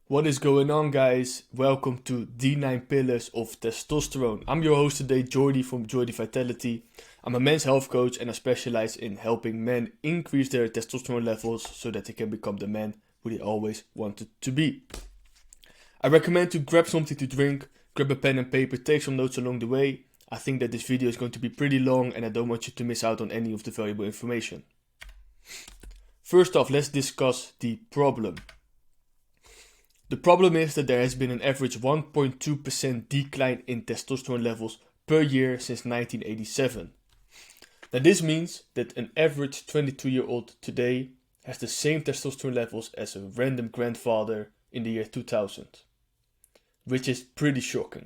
What is going on, guys? Welcome to the 9 Pillars of Testosterone. I'm your host today, Jordy from Jordy Vitality. I'm a men's health coach and I specialize in helping men increase their testosterone levels so that they can become the man who they always wanted to be. I recommend to grab something to drink, grab a pen and paper, take some notes along the way. I think that this video is going to be pretty long and I don't want you to miss out on any of the valuable information. First off, let's discuss the problem. The problem is that there has been an average 1.2% decline in testosterone levels per year since 1987. Now this means that an average 22-year-old today has the same testosterone levels as a random grandfather in the year 2000, which is pretty shocking.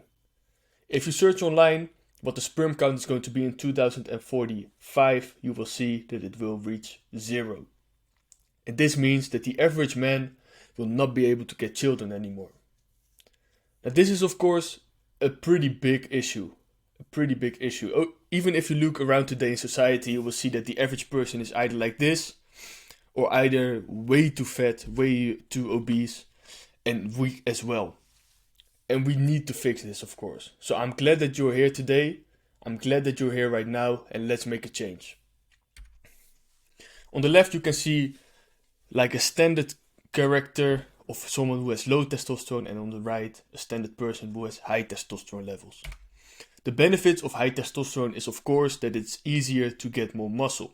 If you search online what the sperm count is going to be in 2045, you will see that it will reach 0. And this means that the average man will not be able to get children anymore. Now this is of course a pretty big issue. Even if you look around today in society, you will see that the average person is either like this or either way too fat, way too obese and weak as well. And we need to fix this, of course. So I'm glad that you're here today. I'm glad that you're here right now and let's make a change. On the left you can see like a standard character of someone who has low testosterone, and on the right a standard person who has high testosterone levels. The benefits of high testosterone is of course that it's easier to get more muscle.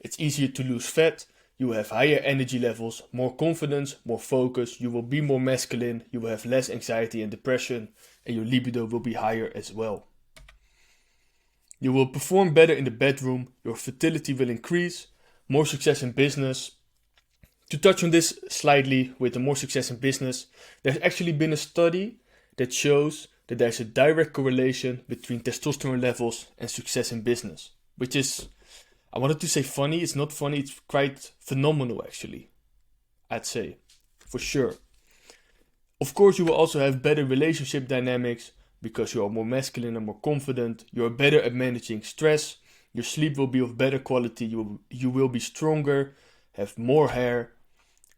It's easier to lose fat, you will have higher energy levels, more confidence, more focus, you will be more masculine, you will have less anxiety and depression, and your libido will be higher as well. You will perform better in the bedroom, your fertility will increase, more success in business. To touch on this slightly with the more success in business, there's actually been a study that shows that there's a direct correlation between testosterone levels and success in business. Which is, I wanted to say funny, it's not funny, it's quite phenomenal actually. I'd say, for sure. Of course you will also have better relationship dynamics because you are more masculine and more confident, you are better at managing stress, your sleep will be of better quality, you will be stronger, have more hair,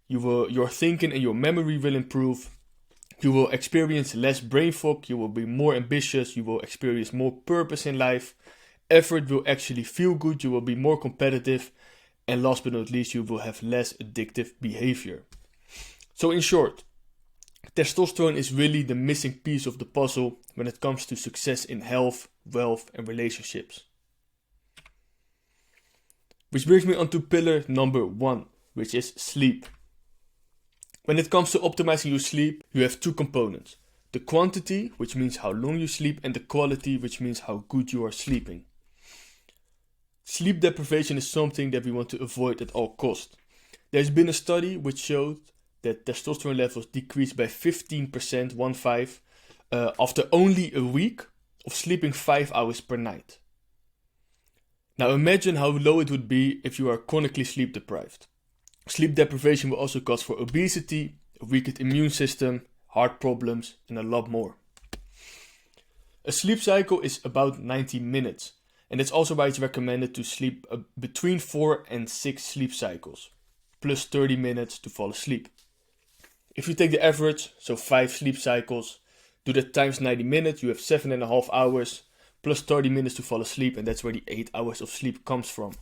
your thinking and your memory will improve, you will experience less brain fog, you will be more ambitious, you will experience more purpose in life, effort will actually feel good, you will be more competitive, and last but not least, you will have less addictive behavior. So in short, testosterone is really the missing piece of the puzzle when it comes to success in health, wealth, and relationships. Which brings me on to pillar number 1, which is sleep. When it comes to optimizing your sleep, you have two components. The quantity, which means how long you sleep, and the quality, which means how good you are sleeping. Sleep deprivation is something that we want to avoid at all costs. There's been a study which showed that testosterone levels decreased by 15%, after only a week of sleeping 5 hours per night. Now imagine how low it would be if you are chronically sleep deprived. Sleep deprivation will also cause for obesity, a weakened immune system, heart problems, and a lot more. A sleep cycle is about 90 minutes, and that's also why it's recommended to sleep between 4 and 6 sleep cycles, plus 30 minutes to fall asleep. If you take the average, so 5 sleep cycles, do that times 90 minutes, you have 7.5 hours, plus 30 minutes to fall asleep, and that's where the 8 hours of sleep comes from.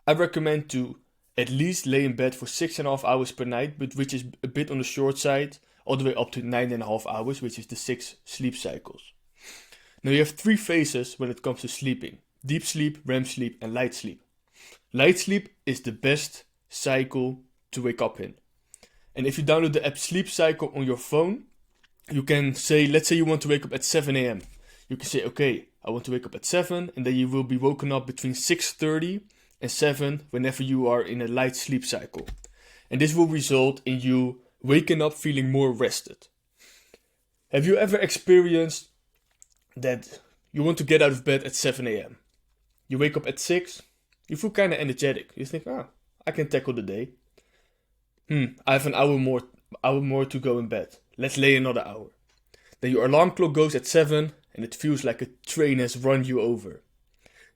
I recommend to at least lay in bed for 6.5 hours per night, but which is a bit on the short side, all the way up to 9.5 hours, which is the 6 sleep cycles. Now you have 3 phases when it comes to sleeping: deep sleep, REM sleep, and light sleep. Light sleep is the best cycle to wake up in. And if you download the app Sleep Cycle on your phone, you can say, let's say you want to wake up at 7 a.m. You can say, okay, I want to wake up at 7, and then you will be woken up between 6:30 and 7 whenever you are in a light sleep cycle. And this will result in you waking up feeling more rested. Have you ever experienced that you want to get out of bed at 7 a.m.? You wake up at 6, you feel kind of energetic. You think, I can tackle the day. I have an hour more to go in bed. Let's lay another hour. Then your alarm clock goes at 7 and it feels like a train has run you over.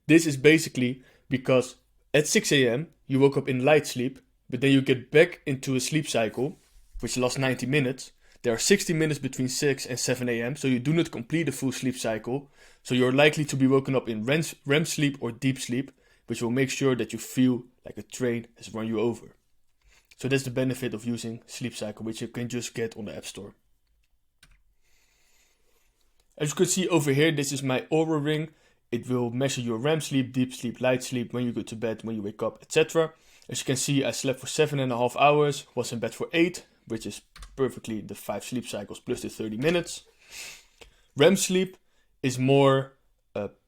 This is basically because at 6 a.m. you woke up in light sleep, but then you get back into a sleep cycle which lasts 90 minutes, there are 60 minutes between 6 and 7 a.m., so you do not complete a full sleep cycle, so you're likely to be woken up in REM sleep or deep sleep, which will make sure that you feel like a train has run you over. So that's the benefit of using Sleep Cycle, which you can just get on the App Store. As you can see over here, this is my Oura Ring. It will measure your REM sleep, deep sleep, light sleep, when you go to bed, when you wake up, etc. As you can see, I slept for 7.5 hours, was in bed for 8, which is perfectly the 5 sleep cycles plus the 30 minutes. REM sleep is more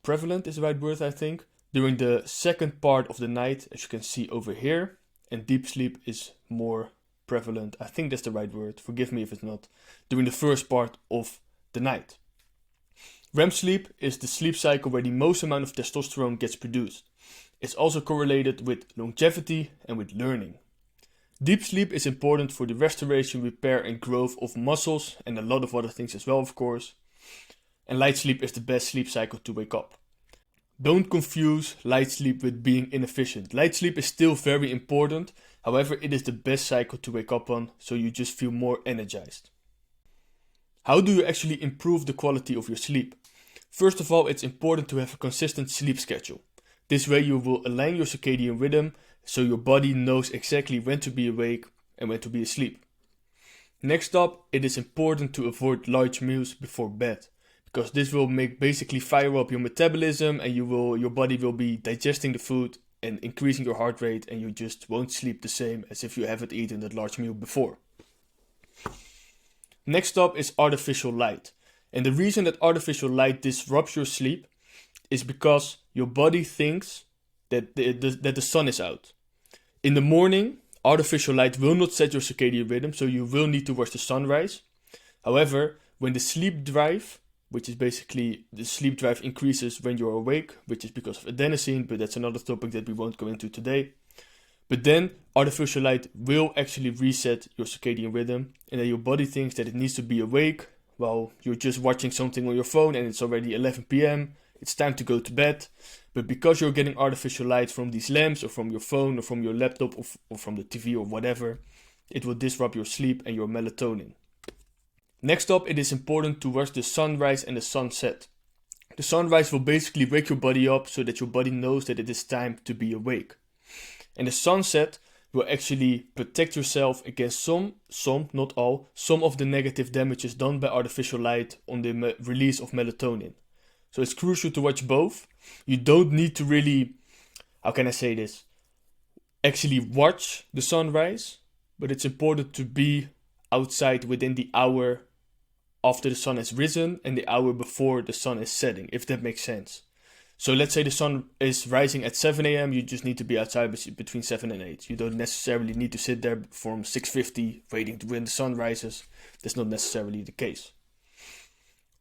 prevalent, is the right word, I think, during the second part of the night, as you can see over here. And deep sleep is more prevalent, I think that's the right word, forgive me if it's not, during the first part of the night. REM sleep is the sleep cycle where the most amount of testosterone gets produced. It's also correlated with longevity and with learning. Deep sleep is important for the restoration, repair and growth of muscles and a lot of other things as well, of course. And light sleep is the best sleep cycle to wake up. Don't confuse light sleep with being inefficient. Light sleep is still very important, however it is the best cycle to wake up on, so you just feel more energized. How do you actually improve the quality of your sleep? First of all, it's important to have a consistent sleep schedule. This way you will align your circadian rhythm so your body knows exactly when to be awake and when to be asleep. Next up, it is important to avoid large meals before bed, because this will basically fire up your metabolism and your body will be digesting the food and increasing your heart rate, and you just won't sleep the same as if you haven't eaten that large meal before. Next up is artificial light. And the reason that artificial light disrupts your sleep is because your body thinks that the sun is out. In the morning, artificial light will not set your circadian rhythm, so you will need to watch the sunrise. However, when the sleep drive, which is basically the sleep drive increases when you're awake, which is because of adenosine, but that's another topic that we won't go into today. But then artificial light will actually reset your circadian rhythm, and then your body thinks that it needs to be awake while you're just watching something on your phone and it's already 11 p.m. It's time to go to bed. But because you're getting artificial light from these lamps or from your phone or from your laptop or from the TV or whatever, it will disrupt your sleep and your melatonin. Next up, it is important to watch the sunrise and the sunset. The sunrise will basically wake your body up so that your body knows that it is time to be awake. And the sunset will actually protect yourself against some, not all, some of the negative damages done by artificial light on the release of melatonin. So it's crucial to watch both. You don't need to really, how can I say this, actually watch the sunrise, but it's important to be outside within the hour after the sun has risen and the hour before the sun is setting, if that makes sense. So let's say the sun is rising at 7 a.m, you just need to be outside between 7 and 8. You don't necessarily need to sit there from 6:50 waiting to when the sun rises. That's not necessarily the case.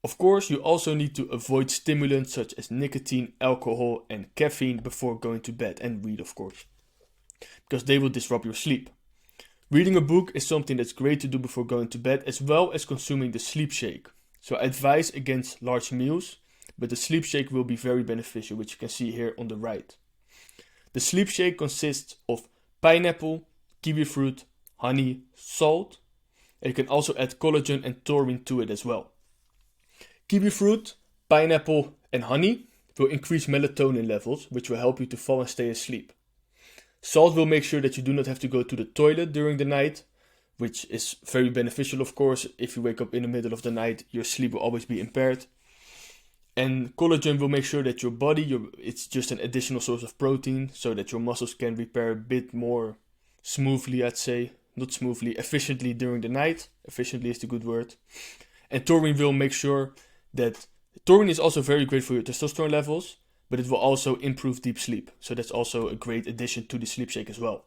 Of course, you also need to avoid stimulants such as nicotine, alcohol and caffeine before going to bed, and weed of course, because they will disrupt your sleep. Reading a book is something that's great to do before going to bed, as well as consuming the sleep shake. So I advise against large meals, but the sleep shake will be very beneficial, which you can see here on the right. The sleep shake consists of pineapple, kiwi fruit, honey, salt, and you can also add collagen and taurine to it as well. Kiwi fruit, pineapple and honey will increase melatonin levels, which will help you to fall and stay asleep. Salt will make sure that you do not have to go to the toilet during the night, which is very beneficial of course. If you wake up in the middle of the night, your sleep will always be impaired. And collagen will make sure that your body, it's just an additional source of protein, so that your muscles can repair a bit more smoothly, I'd say. Not smoothly, efficiently during the night. Efficiently is the good word. And taurine will make sure that taurine is also very great for your testosterone levels, but it will also improve deep sleep. So that's also a great addition to the sleep shake as well.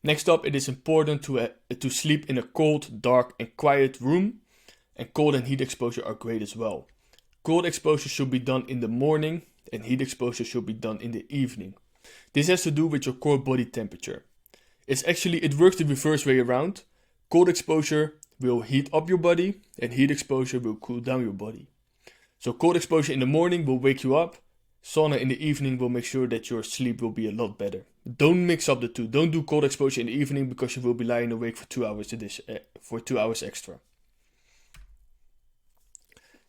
Next up, it is important to sleep in a cold, dark and quiet room, and cold and heat exposure are great as well. Cold exposure should be done in the morning and heat exposure should be done in the evening. This has to do with your core body temperature. It works the reverse way around. Cold exposure will heat up your body and heat exposure will cool down your body. So cold exposure in the morning will wake you up. Sauna in the evening will make sure that your sleep will be a lot better. Don't mix up the two. Don't do cold exposure in the evening because you will be lying awake for 2 hours extra.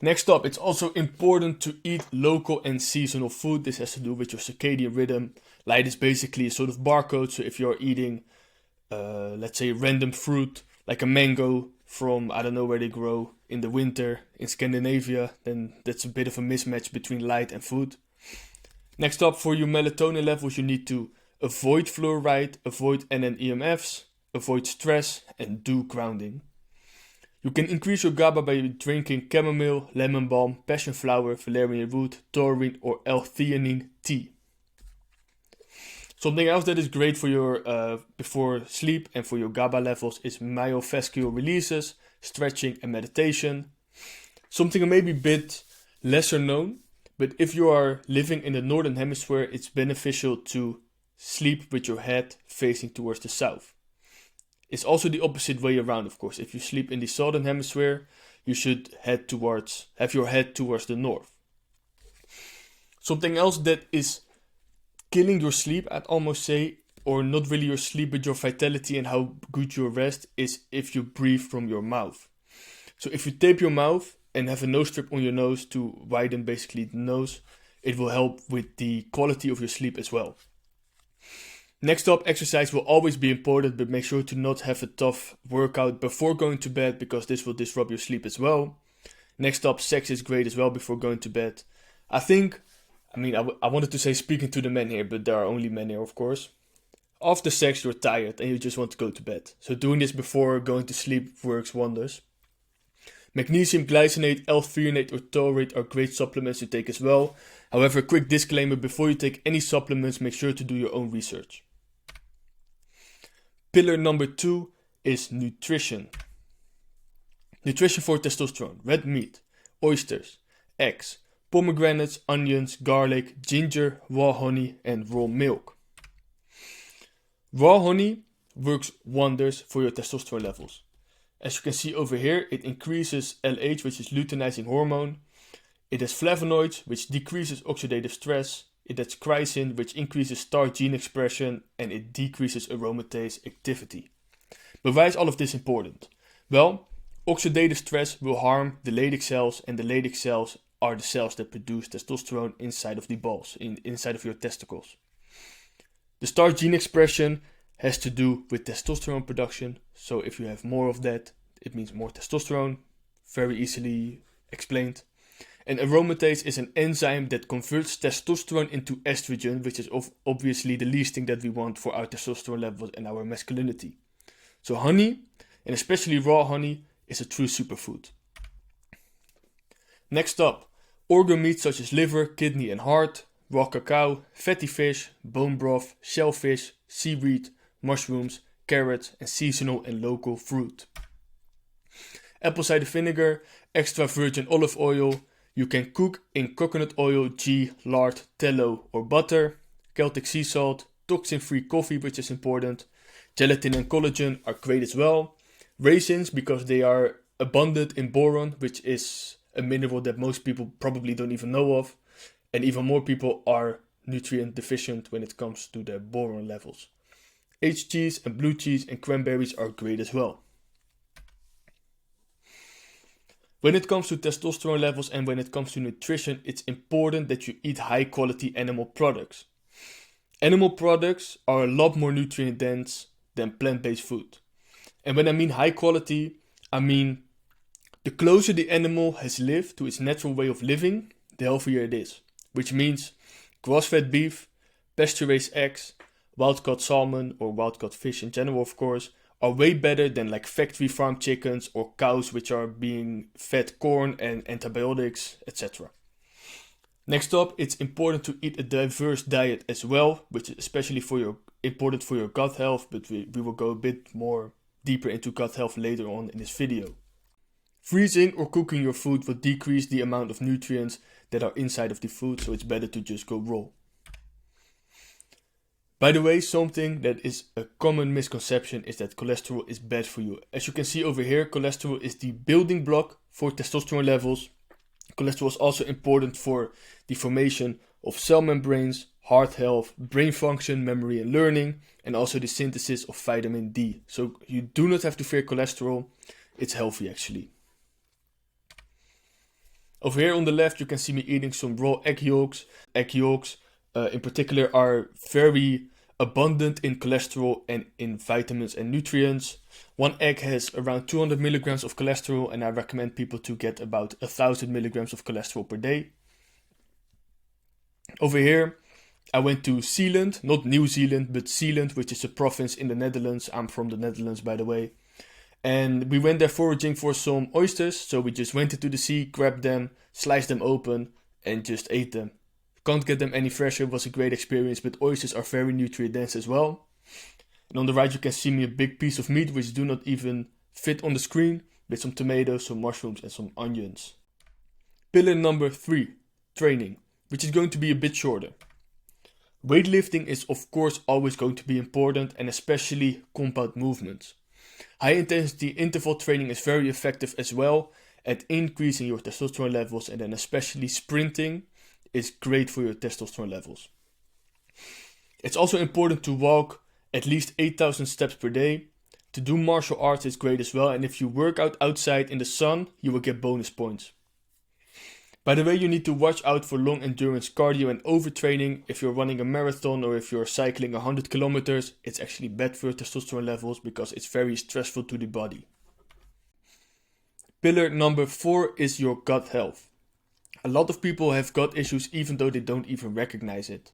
Next up, it's also important to eat local and seasonal food. This has to do with your circadian rhythm. Light is basically a sort of barcode. So if you're eating, let's say, random fruit like a mango from, I don't know where they grow, in the winter in Scandinavia, then that's a bit of a mismatch between light and food. Next up, for your melatonin levels, you need to avoid fluoride, avoid NN-EMFs, avoid stress, and do grounding. You can increase your GABA by drinking chamomile, lemon balm, passion flower, valerian root, taurine, or L-theanine tea. Something else that is great for your before sleep and for your GABA levels is myofascial releases, stretching, and meditation. Something maybe a bit lesser known, but if you are living in the northern hemisphere, it's beneficial to sleep with your head facing towards the south. It's also the opposite way around, of course. If you sleep in the southern hemisphere, you should have your head towards the north. Something else that is killing your sleep, I'd almost say, or not really your sleep, but your vitality and how good you rest, is if you breathe from your mouth. So if you tape your mouth and have a nose strip on your nose to widen basically the nose, it will help with the quality of your sleep as well. Next up, exercise will always be important, but make sure to not have a tough workout before going to bed because this will disrupt your sleep as well. Next up, sex is great as well before going to bed. I wanted to say speaking to the men here, but there are only men here, of course. After sex, you're tired and you just want to go to bed. So doing this before going to sleep works wonders. Magnesium glycinate, L-threonate, or taurate are great supplements to take as well. However, a quick disclaimer, before you take any supplements, make sure to do your own research. Pillar number 2 is nutrition. Nutrition for testosterone: red meat, oysters, eggs, pomegranates, onions, garlic, ginger, raw honey, and raw milk. Raw honey works wonders for your testosterone levels. As you can see over here, it increases LH, which is luteinizing hormone. It has flavonoids, which decreases oxidative stress. It has chrysin, which increases starch gene expression, and it decreases aromatase activity. But why is all of this important? Well, oxidative stress will harm the Leydig cells, and the Leydig cells are the cells that produce testosterone inside of the balls, inside of your testicles. The starch gene expression has to do with testosterone production, so if you have more of that, it means more testosterone, very easily explained. And aromatase is an enzyme that converts testosterone into estrogen, which is obviously the least thing that we want for our testosterone levels and our masculinity. So honey, and especially raw honey, is a true superfood. Next up, organ meats such as liver, kidney and heart, raw cacao, fatty fish, bone broth, shellfish, seaweed, mushrooms, carrots, and seasonal and local fruit. Apple cider vinegar, extra virgin olive oil. You can cook in coconut oil, ghee, lard, tallow, or butter. Celtic sea salt, toxin-free coffee, which is important. Gelatin and collagen are great as well. Raisins, because they are abundant in boron, which is a mineral that most people probably don't even know of. And even more people are nutrient deficient when it comes to their boron levels. Aged cheese and blue cheese and cranberries are great as well. When it comes to testosterone levels and when it comes to nutrition, it's important that you eat high quality animal products. Animal products are a lot more nutrient dense than plant-based food. And when I mean high quality, I mean the closer the animal has lived to its natural way of living, the healthier it is. Which means grass-fed beef, pasture-raised eggs, wild-caught salmon or wild-caught fish in general, of course, are way better than like factory farm chickens or cows which are being fed corn and antibiotics, etc. Next up, it's important to eat a diverse diet as well, which is especially important for your gut health, but we will go a bit more deeper into gut health later on in this video. Freezing or cooking your food will decrease the amount of nutrients that are inside of the food, so it's better to just go raw. By the way, something that is a common misconception is that cholesterol is bad for you. As you can see over here, cholesterol is the building block for testosterone levels. Cholesterol is also important for the formation of cell membranes, heart health, brain function, memory and learning, and also the synthesis of vitamin D. So you do not have to fear cholesterol, it's healthy actually. Over here on the left you can see me eating some raw egg yolks. Egg yolks in particular are very abundant in cholesterol and in vitamins and nutrients. One egg has around 200 milligrams of cholesterol, and I recommend people to get about 1000 milligrams of cholesterol per day. Over here I went to Zeeland, not New Zealand, but Zeeland, which is a province in the Netherlands. I'm from the Netherlands, by the way. And we went there foraging for some oysters, so we just went into the sea, grabbed them, sliced them open, and just ate them. Can't get them any fresher, was a great experience, but oysters are very nutrient dense as well. And on the right you can see me a big piece of meat, which do not even fit on the screen, with some tomatoes, some mushrooms and some onions. Pillar number 3, training, which is going to be a bit shorter. Weightlifting is of course always going to be important, and especially compound movements. High intensity interval training is very effective as well at increasing your testosterone levels, and then especially sprinting is great for your testosterone levels. It's also important to walk at least 8,000 steps per day. To do martial arts is great as well, and if you work out outside in the sun, you will get bonus points. By the way, you need to watch out for long endurance cardio and overtraining. If you're running a marathon or if you're cycling 100 kilometers, it's actually bad for your testosterone levels because it's very stressful to the body. Pillar number 4 is your gut health. A lot of people have gut issues even though they don't even recognize it.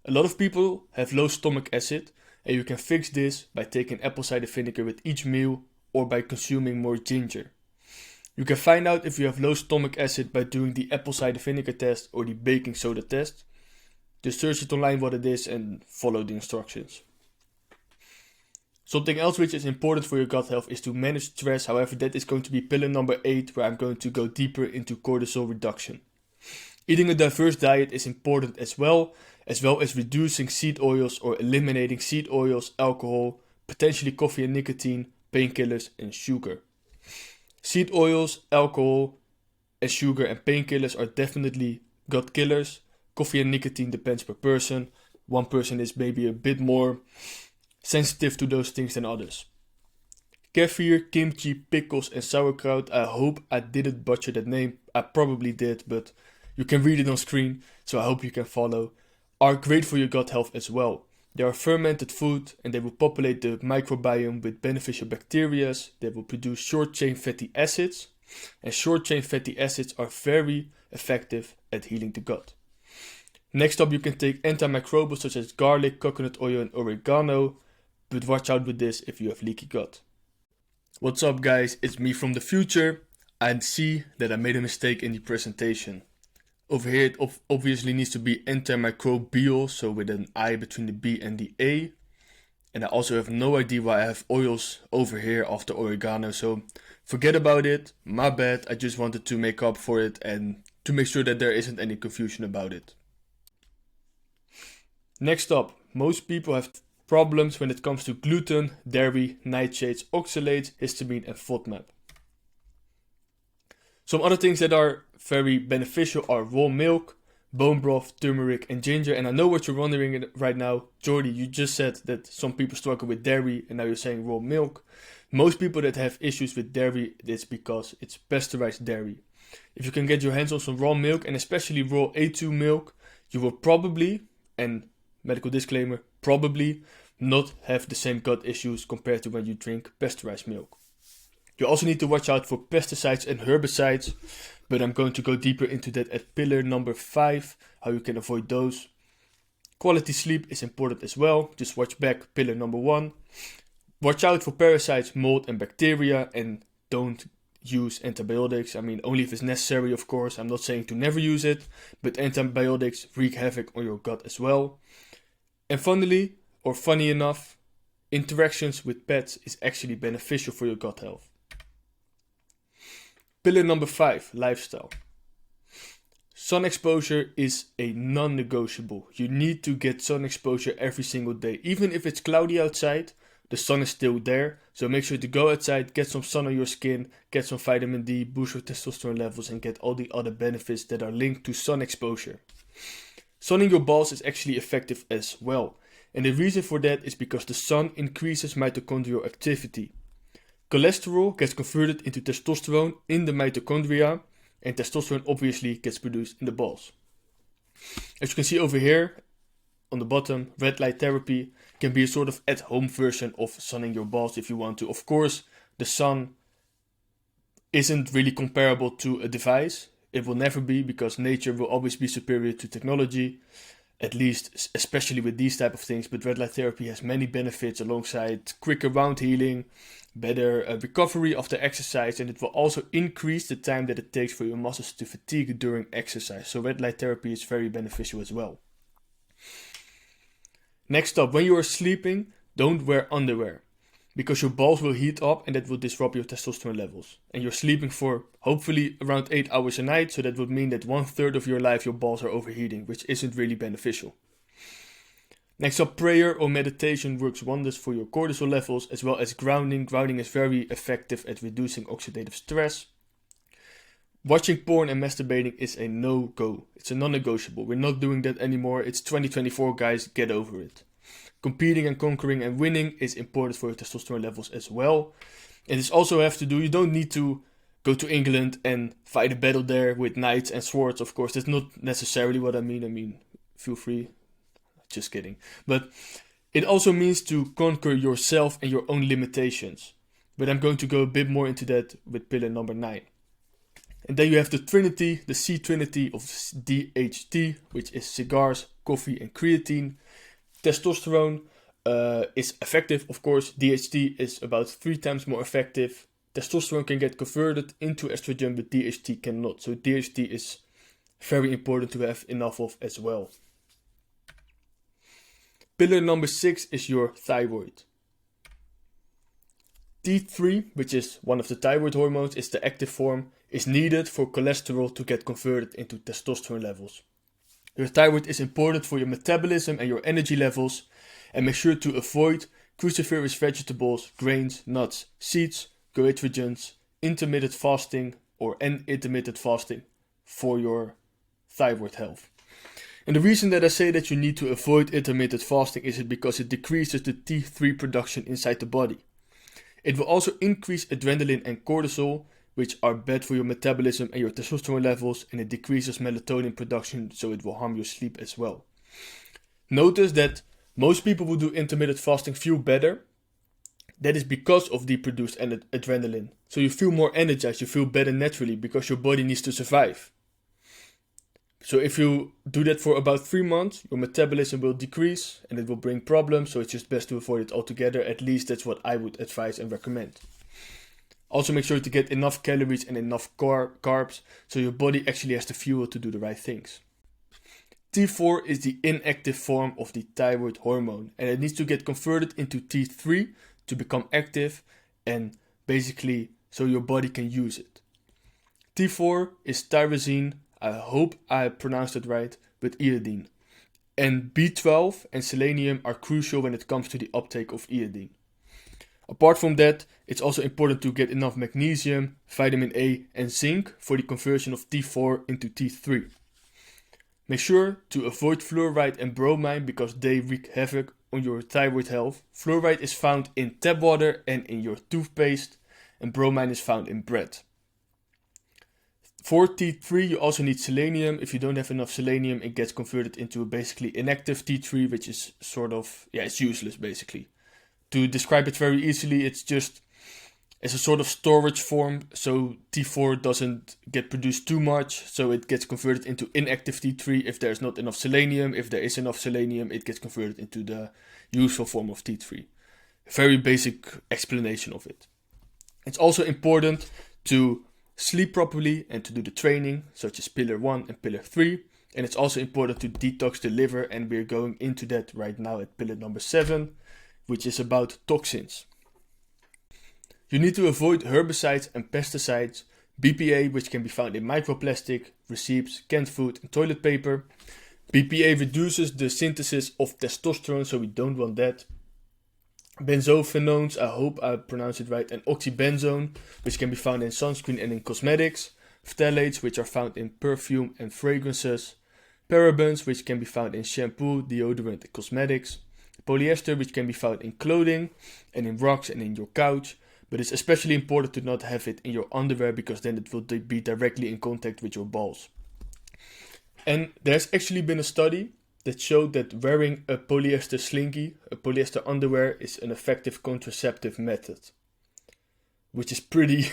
A lot of people have low stomach acid, and you can fix this by taking apple cider vinegar with each meal or by consuming more ginger. You can find out if you have low stomach acid by doing the apple cider vinegar test or the baking soda test. Just search it online what it is and follow the instructions. Something else which is important for your gut health is to manage stress. However, that is going to be pillar number 8, where I'm going to go deeper into cortisol reduction. Eating a diverse diet is important as well as reducing seed oils or eliminating seed oils, alcohol, potentially coffee and nicotine, painkillers and sugar. Seed oils, alcohol, and sugar and painkillers are definitely gut killers. Coffee and nicotine depends per person. One person is maybe a bit more sensitive to those things than others. Kefir, kimchi, pickles and sauerkraut, I hope I didn't butcher that name. I probably did, but you can read it on screen, so I hope you can follow. Are great for your gut health as well. They are fermented food and they will populate the microbiome with beneficial bacteria. They will produce short-chain fatty acids, and short-chain fatty acids are very effective at healing the gut. Next up, you can take antimicrobials such as garlic, coconut oil and oregano, but watch out with this if you have leaky gut. What's up guys, it's me from the future. I see that I made a mistake in the presentation. Over here it obviously needs to be antimicrobial, so with an I between the B and the A. And I also have no idea why I have oils over here after oregano, so forget about it, my bad. I just wanted to make up for it and to make sure that there isn't any confusion about it. Next up, most people have problems when it comes to gluten, dairy, nightshades, oxalates, histamine and FODMAP. Some other things that are very beneficial are raw milk, bone broth, turmeric and ginger. And I know what you're wondering right now. Jordy, you just said that some people struggle with dairy and now you're saying raw milk. Most people that have issues with dairy, it's because it's pasteurized dairy. If you can get your hands on some raw milk and especially raw A2 milk, you will probably, and medical disclaimer, probably not have the same gut issues compared to when you drink pasteurized milk. You also need to watch out for pesticides and herbicides, but I'm going to go deeper into that at pillar number 5, how you can avoid those. Quality sleep is important as well, just watch back pillar number 1. Watch out for parasites, mold and bacteria, and don't use antibiotics. I mean, only if it's necessary, of course. I'm not saying to never use it, but antibiotics wreak havoc on your gut as well. And finally, or funny enough, interactions with pets is actually beneficial for your gut health. Pillar number 5, lifestyle. Sun exposure is a non-negotiable. You need to get sun exposure every single day. Even if it's cloudy outside, the sun is still there. So make sure to go outside, get some sun on your skin, get some vitamin D, boost your testosterone levels and get all the other benefits that are linked to sun exposure. Sunning your balls is actually effective as well. And the reason for that is because the sun increases mitochondrial activity. Cholesterol gets converted into testosterone in the mitochondria, and testosterone obviously gets produced in the balls. As you can see over here on the bottom, red light therapy can be a sort of at-home version of sunning your balls if you want to. Of course, the sun isn't really comparable to a device. It will never be, because nature will always be superior to technology, at least especially with these type of things. But red light therapy has many benefits alongside quicker wound healing, better recovery after exercise, and it will also increase the time that it takes for your muscles to fatigue during exercise. So red light therapy is very beneficial as well. Next up, when you are sleeping, don't wear underwear, because your balls will heat up and that will disrupt your testosterone levels. And you're sleeping for hopefully around 8 hours a night, so that would mean that 1/3 of your life your balls are overheating, which isn't really beneficial. Next up, prayer or meditation works wonders for your cortisol levels, as well as grounding. Grounding is very effective at reducing oxidative stress. Watching porn and masturbating is a no-go. It's a non-negotiable. We're not doing that anymore. It's 2024, guys. Get over it. Competing and conquering and winning is important for your testosterone levels as well. And this also have to do, you don't need to go to England and fight a battle there with knights and swords, of course. That's not necessarily what I mean. I mean, feel free. Just kidding. But it also means to conquer yourself and your own limitations. But I'm going to go a bit more into that with pillar number 9. And then you have the trinity, the C trinity of DHT, which is cigars, coffee, and creatine. Testosterone is effective, of course. DHT is about 3 times more effective. Testosterone can get converted into estrogen, but DHT cannot. So DHT is very important to have enough of as well. Pillar number 6 is your thyroid. T3, which is one of the thyroid hormones, is the active form, is needed for cholesterol to get converted into testosterone levels. Your thyroid is important for your metabolism and your energy levels, and make sure to avoid cruciferous vegetables, grains, nuts, seeds, goitrogens, intermittent fasting or intermittent fasting for your thyroid health. And the reason that I say that you need to avoid intermittent fasting is because it decreases the T3 production inside the body. It will also increase adrenaline and cortisol, which are bad for your metabolism and your testosterone levels, and it decreases melatonin production, so it will harm your sleep as well. Notice that most people who do intermittent fasting feel better. That is because of the produced adrenaline. So you feel more energized, you feel better naturally, because your body needs to survive. So if you do that for about 3 months, your metabolism will decrease and it will bring problems. So it's just best to avoid it altogether. At least that's what I would advise and recommend. Also make sure to get enough calories and enough carbs so your body actually has the fuel to do the right things. T4 is the inactive form of the thyroid hormone, and it needs to get converted into T3 to become active and basically so your body can use it. T4 is tyrosine, I hope I pronounced it right, with iodine. And B12 and selenium are crucial when it comes to the uptake of iodine. Apart from that, it's also important to get enough magnesium, vitamin A and zinc for the conversion of T4 into T3. Make sure to avoid fluoride and bromine because they wreak havoc on your thyroid health. Fluoride is found in tap water and in your toothpaste, and bromine is found in bread. For T3 you also need selenium. If you don't have enough selenium, it gets converted into a basically inactive T3, which is sort of, it's useless basically. To describe it very easily, it's just as a sort of storage form, so T4 doesn't get produced too much, so it gets converted into inactive T3 if there's not enough selenium. If there is enough selenium, it gets converted into the useful form of T3. Very basic explanation of it. It's also important to sleep properly and to do the training, such as pillar 1 and pillar 3. And it's also important to detox the liver, and we're going into that right now at pillar number 7, which is about toxins. You need to avoid herbicides and pesticides, BPA, which can be found in microplastic, receipts, canned food, and toilet paper. BPA reduces the synthesis of testosterone, so we don't want that. Benzophenones, I hope I pronounced it right, and oxybenzone, which can be found in sunscreen and in cosmetics. Phthalates, which are found in perfume and fragrances. Parabens, which can be found in shampoo, deodorant, and cosmetics. Polyester, which can be found in clothing and in rugs and in your couch. But it's especially important to not have it in your underwear because then it will be directly in contact with your balls. And there's actually been a study that showed that wearing a polyester slinky, a polyester underwear, is an effective contraceptive method. Which is pretty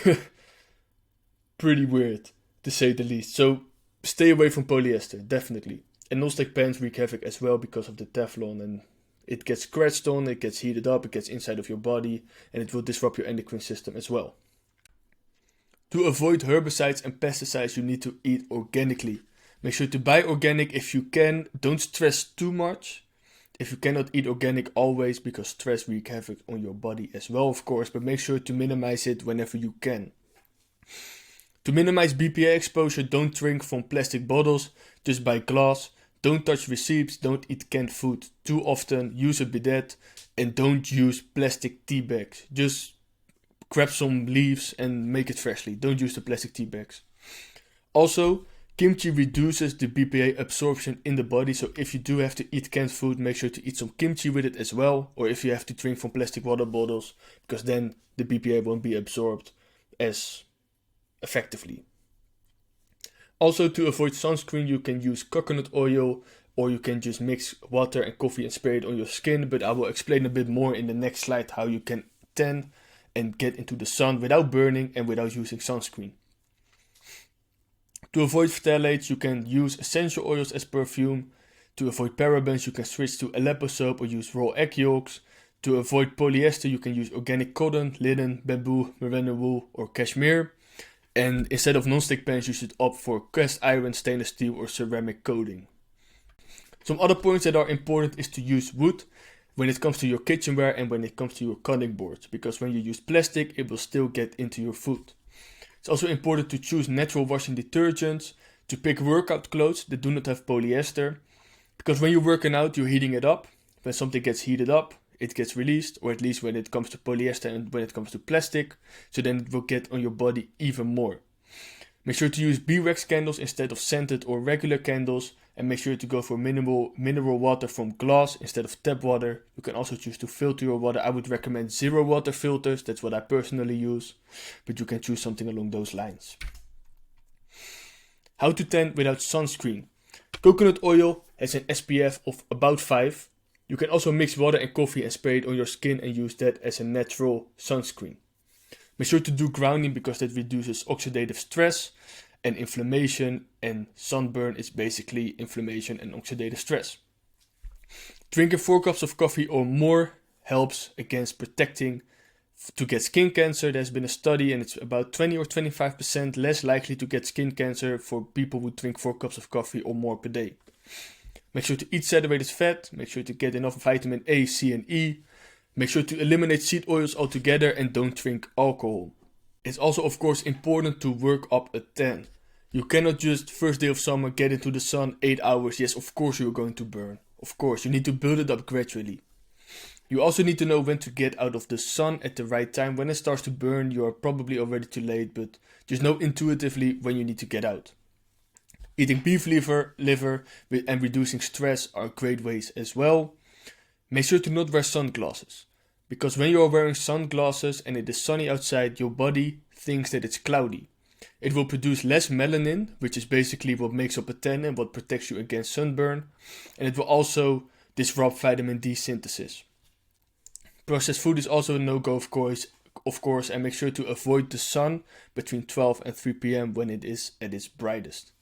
weird, to say the least. So stay away from polyester, definitely. And non-stick pans wreak havoc as well because of the Teflon, and it gets scratched on, it gets heated up, it gets inside of your body, and it will disrupt your endocrine system as well. To avoid herbicides and pesticides, you need to eat organically. Make sure to buy organic if you can. Don't stress too much. If you cannot eat organic always, because stress wreaks havoc on your body as well, of course, but make sure to minimize it whenever you can. To minimize BPA exposure, don't drink from plastic bottles, just buy glass. Don't touch receipts, don't eat canned food too often, use a bidet, and don't use plastic tea bags. Just grab some leaves and make it freshly. Don't use the plastic tea bags. Also, kimchi reduces the BPA absorption in the body, so if you do have to eat canned food, make sure to eat some kimchi with it as well, or if you have to drink from plastic water bottles, because then the BPA won't be absorbed as effectively. Also, to avoid sunscreen, you can use coconut oil, or you can just mix water and coffee and spray it on your skin, but I will explain a bit more in the next slide how you can tan and get into the sun without burning and without using sunscreen. To avoid phthalates, you can use essential oils as perfume. To avoid parabens, you can switch to Aleppo soap or use raw egg yolks. To avoid polyester, you can use organic cotton, linen, bamboo, merino wool, or cashmere. And instead of non-stick pans, you should opt for cast iron, stainless steel, or ceramic coating. Some other points that are important is to use wood when it comes to your kitchenware and when it comes to your cutting boards, because when you use plastic, it will still get into your food. It's also important to choose natural washing detergents, to pick workout clothes that do not have polyester, because when you're working out, you're heating it up. When something gets heated up, it gets released, or at least when it comes to polyester and when it comes to plastic, so then it will get on your body even more. Make sure to use beeswax candles instead of scented or regular candles, and make sure to go for mineral water from glass instead of tap water. You can also choose to filter your water. I would recommend zero water filters, that's what I personally use, but you can choose something along those lines. How to tan without sunscreen. Coconut oil has an SPF of about 5. You can also mix water and coffee and spray it on your skin and use that as a natural sunscreen. Make sure to do grounding because that reduces oxidative stress and inflammation, and sunburn is basically inflammation and oxidative stress. Drinking 4 cups of coffee or more helps against protecting to get skin cancer. There's been a study and it's about 20 or 25% less likely to get skin cancer for people who drink 4 cups of coffee or more per day. Make sure to eat saturated fat, make sure to get enough vitamin A, C and E. Make sure to eliminate seed oils altogether and don't drink alcohol. It's also of course important to work up a tan. You cannot just first day of summer get into the sun 8 hours. Yes, of course you're going to burn. Of course, you need to build it up gradually. You also need to know when to get out of the sun at the right time. When it starts to burn, you are probably already too late, but just know intuitively when you need to get out. Eating beef liver and reducing stress are great ways as well. Make sure to not wear sunglasses, because when you are wearing sunglasses and it is sunny outside, your body thinks that it's cloudy. It will produce less melanin, which is basically what makes up a tan and what protects you against sunburn, and it will also disrupt vitamin D synthesis. Processed food is also a no-go of course, and make sure to avoid the sun between 12 and 3 p.m. when it is at its brightest.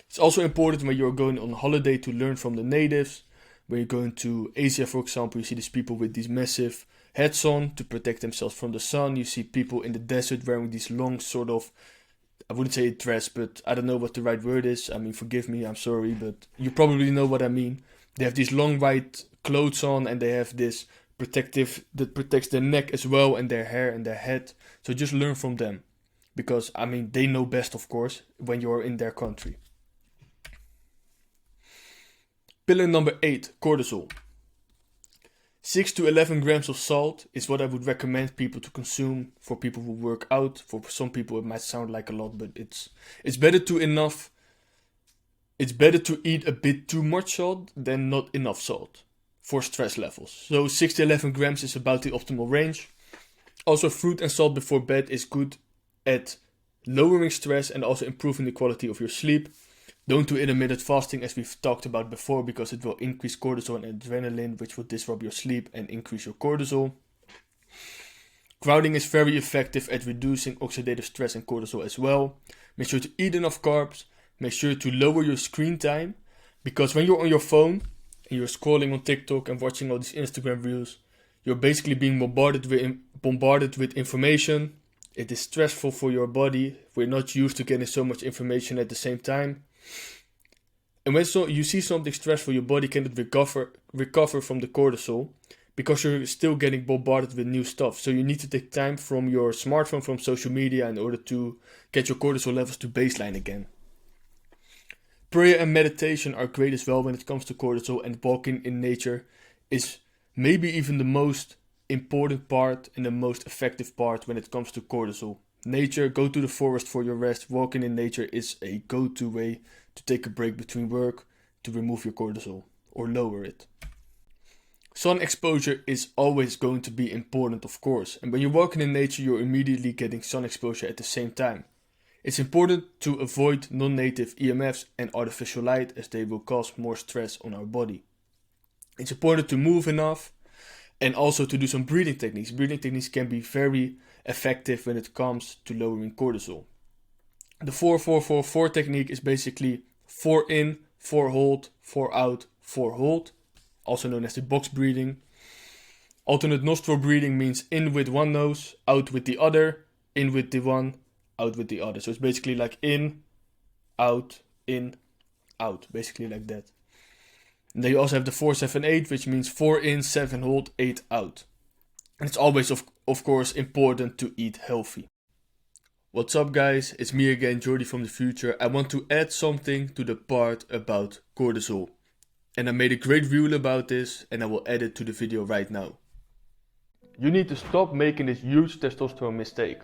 It's also important when you're going on holiday to learn from the natives. When you're going to Asia, for example, you see these people with these massive hats on to protect themselves from the sun. You see people in the desert wearing these long sort of, I wouldn't say a dress, but I don't know what the right word is. I mean, forgive me, I'm sorry, but you probably know what I mean. They have these long white clothes on and they have this protective that protects their neck as well and their hair and their head. So just learn from them, because I mean, they know best, of course, when you're in their country. Pillar number 8, cortisol. 6 to 11 grams of salt is what I would recommend people to consume for people who work out. For some people it might sound like a lot, but it's better to enough It's better to eat a bit too much salt than not enough salt for stress levels. So 6 to 11 grams is about the optimal range. Also, fruit and salt before bed is good at lowering stress and also improving the quality of your sleep. Don't do intermittent fasting as we've talked about before, because it will increase cortisol and adrenaline, which will disrupt your sleep and increase your cortisol. Grounding is very effective at reducing oxidative stress and cortisol as well. Make sure to eat enough carbs. Make sure to lower your screen time, because when you're on your phone and you're scrolling on TikTok and watching all these Instagram reels, you're basically being bombarded with information. It is stressful for your body. We're not used to getting so much information at the same time. And when you see something stressful, your body cannot recover from the cortisol, because you're still getting bombarded with new stuff. So you need to take time from your smartphone, from social media, in order to get your cortisol levels to baseline again. Prayer and meditation are great as well when it comes to cortisol, and walking in nature is maybe even the most important part and the most effective part when it comes to cortisol. Nature, go to the forest for your rest. Walking in nature is a go-to way to take a break between work to remove your cortisol or lower it. Sun exposure is always going to be important, of course, and when you're walking in nature, you're immediately getting sun exposure at the same time. It's important to avoid non-native EMFs and artificial light, as they will cause more stress on our body. It's important to move enough and also to do some breathing techniques. Breathing techniques can be very effective when it comes to lowering cortisol. The 4-4-4-4 technique is basically 4 in, 4 hold, 4 out, 4 hold, also known as the box breathing. Alternate nostril breathing means in with one nose, out with the other, in with the one, out with the other. So it's basically like in, out, basically like that. And then you also have the 4-7-8, which means 4 in, 7 hold, 8 out. And it's always, of course, important to eat healthy. What's up, guys? It's me again, Jordy from the future. I want to add something to the part about cortisol. And I made a great reel about this, and I will add it to the video right now. You need to stop making this huge testosterone mistake.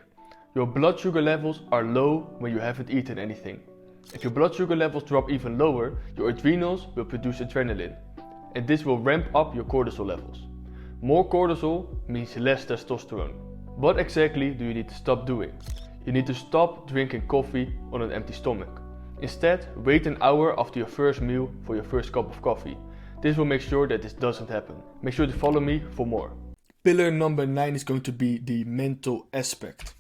Your blood sugar levels are low when you haven't eaten anything. If your blood sugar levels drop even lower, your adrenals will produce adrenaline, and this will ramp up your cortisol levels. More cortisol means less testosterone. What exactly do you need to stop doing? You need to stop drinking coffee on an empty stomach. Instead, wait an hour after your first meal for your first cup of coffee. This will make sure that this doesn't happen. Make sure to follow me for more. Pillar number 9 is going to be the mental aspect.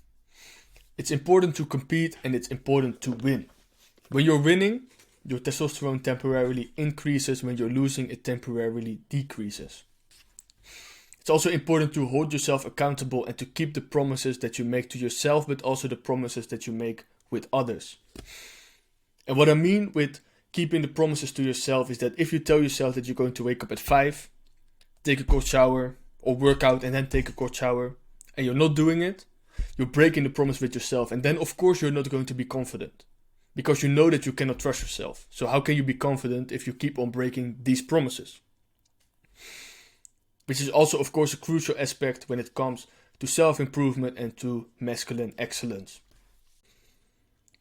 It's important to compete, and it's important to win. When you're winning, your testosterone temporarily increases. When you're losing, it temporarily decreases. It's also important to hold yourself accountable and to keep the promises that you make to yourself, but also the promises that you make with others. And what I mean with keeping the promises to yourself is that if you tell yourself that you're going to wake up at 5, take a cold shower, or work out and then take a cold shower, and you're not doing it, you're breaking the promise with yourself. And then, of course, you're not going to be confident, because you know that you cannot trust yourself. So how can you be confident if you keep on breaking these promises? Which is also, of course, a crucial aspect when it comes to self-improvement and to masculine excellence.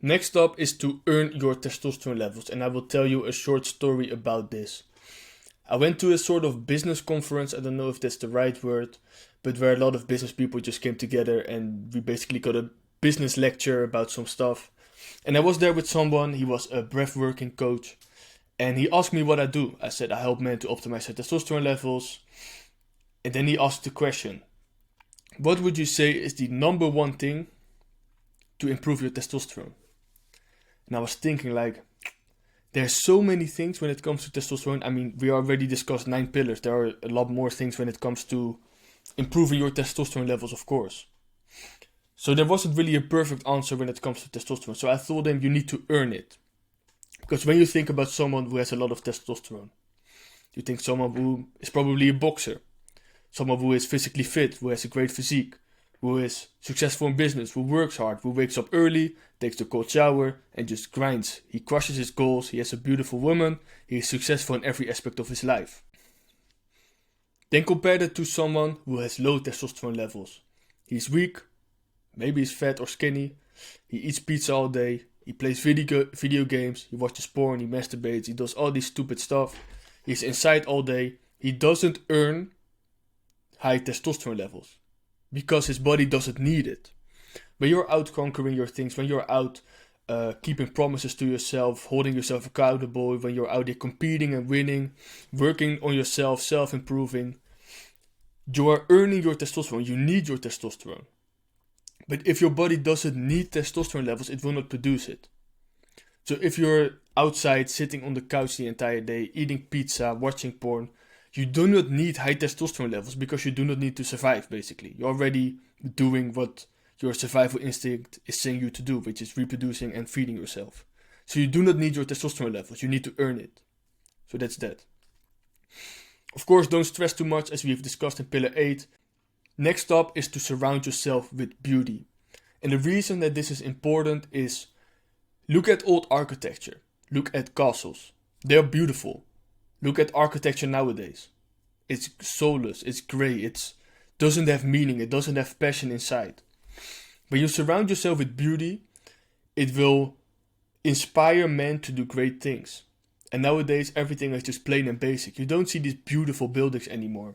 Next up is to earn your testosterone levels, and I will tell you a short story about this. I went to a sort of business conference, I don't know if that's the right word, but where a lot of business people just came together and we basically got a business lecture about some stuff. And I was there with someone, he was a breathworking coach, and he asked me what I do. I said I help men to optimize their testosterone levels. And then he asked the question, what would you say is the number one thing to improve your testosterone? And I was thinking, like, there's so many things when it comes to testosterone. I mean, we already discussed 9 pillars. There are a lot more things when it comes to improving your testosterone levels, of course. So there wasn't really a perfect answer when it comes to testosterone. So I told him you need to earn it. Because when you think about someone who has a lot of testosterone, you think someone who is probably a boxer, someone who is physically fit, who has a great physique, who is successful in business, who works hard, who wakes up early, takes the cold shower, and just grinds. He crushes his goals, he has a beautiful woman, he is successful in every aspect of his life. Then compare that to someone who has low testosterone levels. He's weak, maybe he's fat or skinny, he eats pizza all day, He plays video games, he watches porn, he masturbates, he does all this stupid stuff. He's inside all day. He doesn't earn high testosterone levels because his body doesn't need it. When you're out conquering your things, when you're out keeping promises to yourself, holding yourself accountable, when you're out there competing and winning, working on yourself, self-improving, you are earning your testosterone. You need your testosterone. But if your body doesn't need testosterone levels, it will not produce it. So if you're outside sitting on the couch the entire day, eating pizza, watching porn, you do not need high testosterone levels because you do not need to survive, basically. You're already doing what your survival instinct is saying you to do, which is reproducing and feeding yourself. So you do not need your testosterone levels, you need to earn it. So that's that. Of course, don't stress too much, as we've discussed in Pillar 8. Next up is to surround yourself with beauty. And the reason that this is important is, look at old architecture. Look at castles. They are beautiful. Look at architecture nowadays. It's soulless, it's grey, it doesn't have meaning, it doesn't have passion inside. When you surround yourself with beauty, it will inspire men to do great things. And nowadays everything is just plain and basic. You don't see these beautiful buildings anymore.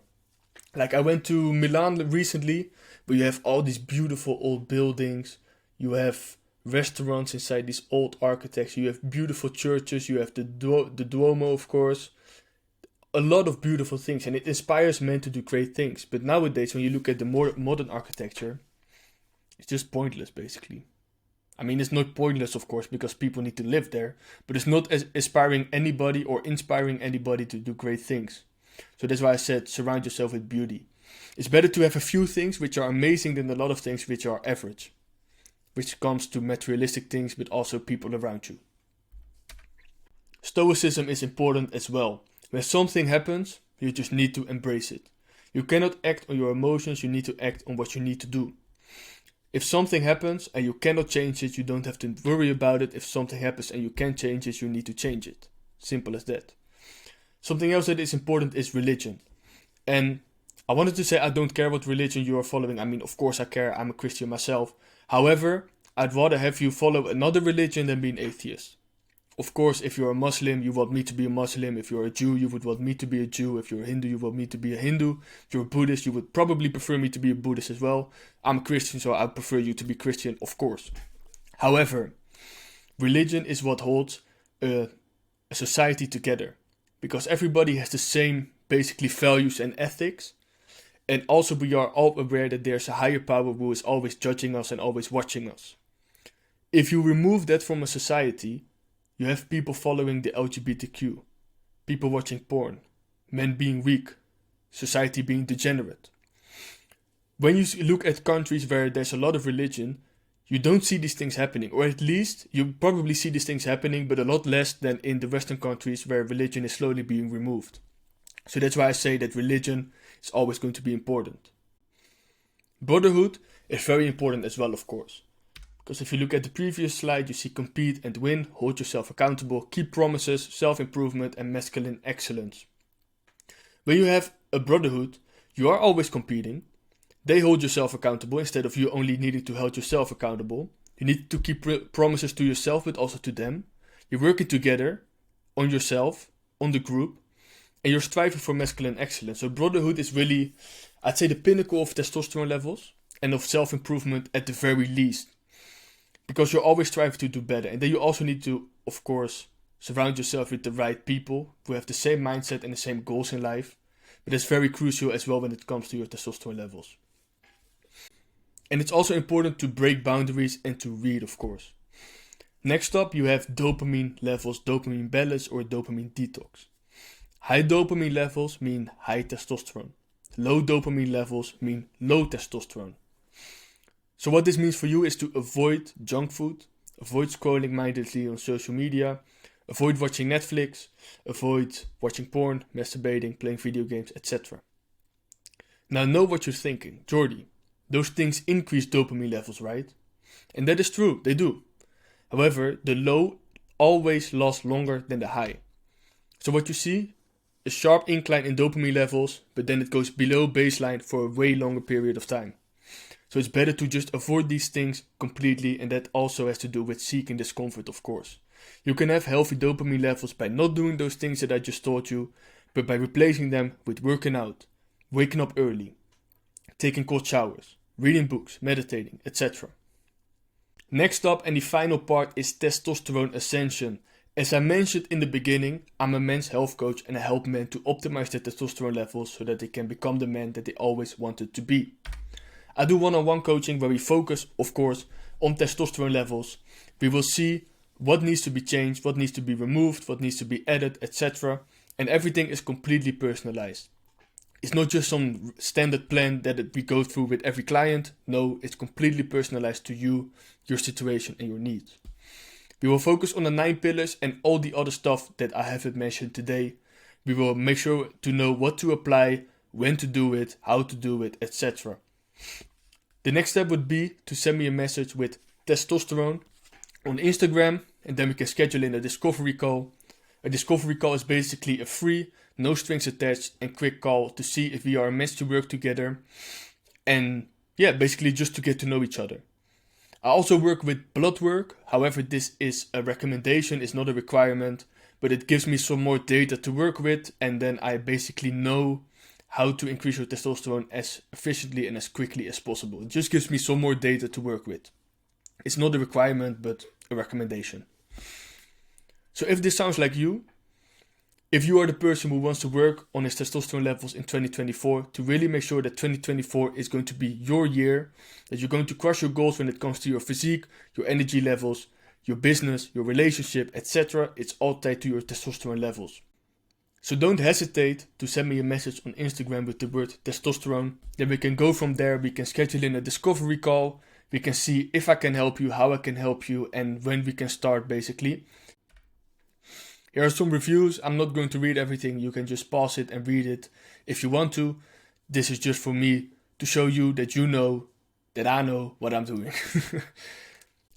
Like I went to Milan recently, where you have all these beautiful old buildings. You have restaurants inside these old architecture. You have beautiful churches. You have the Duomo, of course. A lot of beautiful things, and it inspires men to do great things. But nowadays, when you look at the more modern architecture, it's just pointless, basically. I mean, it's not pointless, of course, because people need to live there, but it's not as inspiring anybody or inspiring anybody to do great things. So that's why I said surround yourself with beauty. It's better to have a few things which are amazing than a lot of things which are average, which comes to materialistic things, but also people around you. Stoicism is important as well. When something happens, you just need to embrace it. You cannot act on your emotions, you need to act on what you need to do. If something happens and you cannot change it, you don't have to worry about it. If something happens and you can change it, you need to change it. Simple as that. Something else that is important is religion. And I wanted to say I don't care what religion you are following. I mean, of course I care. I'm a Christian myself. However, I'd rather have you follow another religion than be an atheist. Of course, if you're a Muslim, you want me to be a Muslim. If you're a Jew, you would want me to be a Jew. If you're a Hindu, you want me to be a Hindu. If you're a Buddhist, you would probably prefer me to be a Buddhist as well. I'm a Christian, so I prefer you to be Christian, of course. However, religion is what holds a society together. Because everybody has the same, basically, values and ethics. And also we are all aware that there's a higher power who is always judging us and always watching us. If you remove that from a society, you have people following the LGBTQ, people watching porn, men being weak, society being degenerate. When you look at countries where there's a lot of religion, you don't see these things happening. Or at least, you probably see these things happening, but a lot less than in the Western countries where religion is slowly being removed. So that's why I say that religion is always going to be important. Brotherhood is very important as well, of course. Because if you look at the previous slide, you see compete and win, hold yourself accountable, keep promises, self-improvement and masculine excellence. When you have a brotherhood, you are always competing. They hold yourself accountable instead of you only needing to hold yourself accountable. You need to keep promises to yourself but also to them. You're working together on yourself, on the group, and you're striving for masculine excellence. So brotherhood is really, I'd say, the pinnacle of testosterone levels and of self-improvement at the very least. Because you're always striving to do better. And then you also need to, of course, surround yourself with the right people who have the same mindset and the same goals in life. But that's very crucial as well when it comes to your testosterone levels. And it's also important to break boundaries and to read, of course. Next up, you have dopamine levels, dopamine balance or dopamine detox. High dopamine levels mean high testosterone. Low dopamine levels mean low testosterone. So what this means for you is to avoid junk food, avoid scrolling mindlessly on social media, avoid watching Netflix, avoid watching porn, masturbating, playing video games, etc. Now know what you're thinking. Jordy, those things increase dopamine levels, right? And that is true, they do. However, the low always lasts longer than the high. So what you see, a sharp incline in dopamine levels, but then it goes below baseline for a way longer period of time. So it's better to just avoid these things completely, and that also has to do with seeking discomfort, of course. You can have healthy dopamine levels by not doing those things that I just taught you, but by replacing them with working out, waking up early, taking cold showers, reading books, meditating, etc. Next up, and the final part, is testosterone ascension. As I mentioned in the beginning, I'm a men's health coach and I help men to optimize their testosterone levels so that they can become the men that they always wanted to be. I do one-on-one coaching where we focus, of course, on testosterone levels. We will see what needs to be changed, what needs to be removed, what needs to be added, etc. And everything is completely personalized. It's not just some standard plan that we go through with every client. No, it's completely personalized to you, your situation and your needs. We will focus on the 9 pillars and all the other stuff that I haven't mentioned today. We will make sure to know what to apply, when to do it, how to do it, etc. The next step would be to send me a message with testosterone on Instagram, and then we can schedule in a discovery call. A discovery call is basically a free, no strings attached and quick call to see if we are meant to work together, and basically just to get to know each other. I also work with blood work. However, this is a recommendation, it's not a requirement, but it gives me some more data to work with, and then I basically know how to increase your testosterone as efficiently and as quickly as possible. It just gives me some more data to work with. It's not a requirement, but a recommendation. So if this sounds like you, if you are the person who wants to work on his testosterone levels in 2024 to really make sure that 2024 is going to be your year, that you're going to crush your goals when it comes to your physique, your energy levels, your business, your relationship, etc., it's all tied to your testosterone levels. So don't hesitate to send me a message on Instagram with the word testosterone. Then we can go from there, we can schedule in a discovery call, we can see if I can help you, how I can help you, and when we can start basically. Here are some reviews. I'm not going to read everything. You can just pause it and read it if you want to. This is just for me to show you that you know that I know what I'm doing.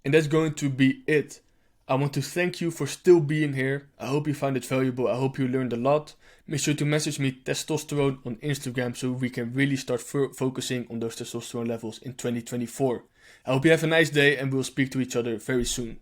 And that's going to be it. I want to thank you for still being here. I hope you found it valuable. I hope you learned a lot. Make sure to message me testosterone on Instagram so we can really start focusing on those testosterone levels in 2024. I hope you have a nice day and we'll speak to each other very soon.